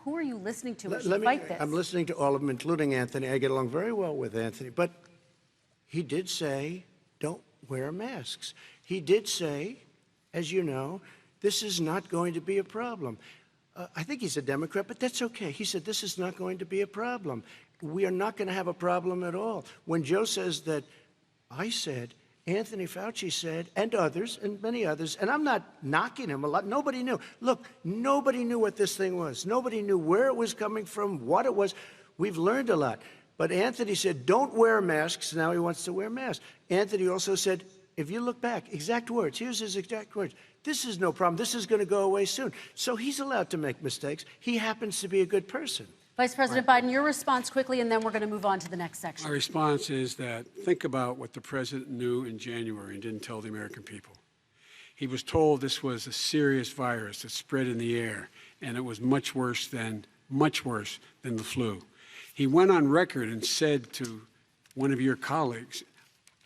Who are you listening to as you fight this? I'm listening to all of them, including Anthony. I get along very well with Anthony. But he did say, don't wear masks. He did say, as you know, this is not going to be a problem. I think he's a Democrat, but that's okay. He said, this is not going to be a problem. We are not going to have a problem at all. When Joe says that, I said, Anthony Fauci said, and others, and many others, and I'm not knocking him a lot. Nobody knew. Look, nobody knew what this thing was. Nobody knew where it was coming from, what it was. We've learned a lot. But Anthony said, don't wear masks. Now he wants to wear masks. Anthony also said, if you look back, exact words, here's his exact words. This is no problem. This is going to go away soon. So he's allowed to make mistakes. He happens to be a good person. Vice President Biden, your response quickly, and then we're going to move on to the next section. My response is that think about what the president knew in January and didn't tell the American people. He was told this was a serious virus that spread in the air, and it was much worse than the flu. He went on record and said to one of your colleagues,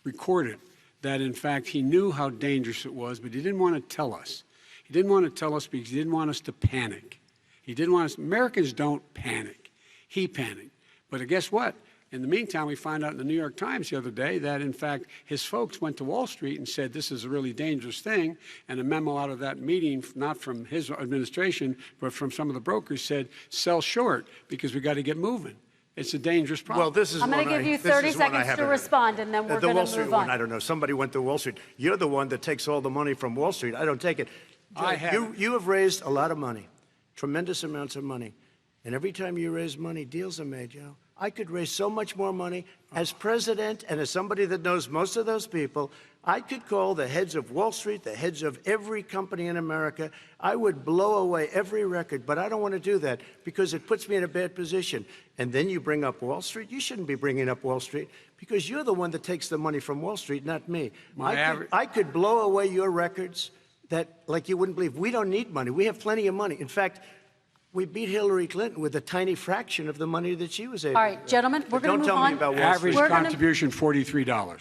recorded, that in fact he knew how dangerous it was, but he didn't want to tell us. He didn't want to tell us because he didn't want us to panic. He didn't want us, Americans don't panic. He panicked. But guess what? In the meantime, we found out in the New York Times the other day that, in fact, his folks went to Wall Street and said this is a really dangerous thing. And a memo out of that meeting, not from his administration, but from some of the brokers, said sell short because we got to get moving. It's a dangerous problem. Well, this is I'm going to give you 30 seconds to respond, and then we're going to move on. I don't know. Somebody went to Wall Street. You're the one that takes all the money from Wall Street. I don't take it. You have raised a lot of money, tremendous amounts of money. And every time you raise money, deals are made, Joe. I could raise so much more money. As president and as somebody that knows most of those people, I could call the heads of Wall Street, the heads of every company in America. I would blow away every record, but I don't want to do that because it puts me in a bad position. And then you bring up Wall Street. You shouldn't be bringing up Wall Street because you're the one that takes the money from Wall Street, not me. I could blow away your records that, like you wouldn't believe. We don't need money. We have plenty of money. In fact, we beat Hillary Clinton with a tiny fraction of the money that she was able to. All right, gentlemen, we're going to move on. Average contribution, $43.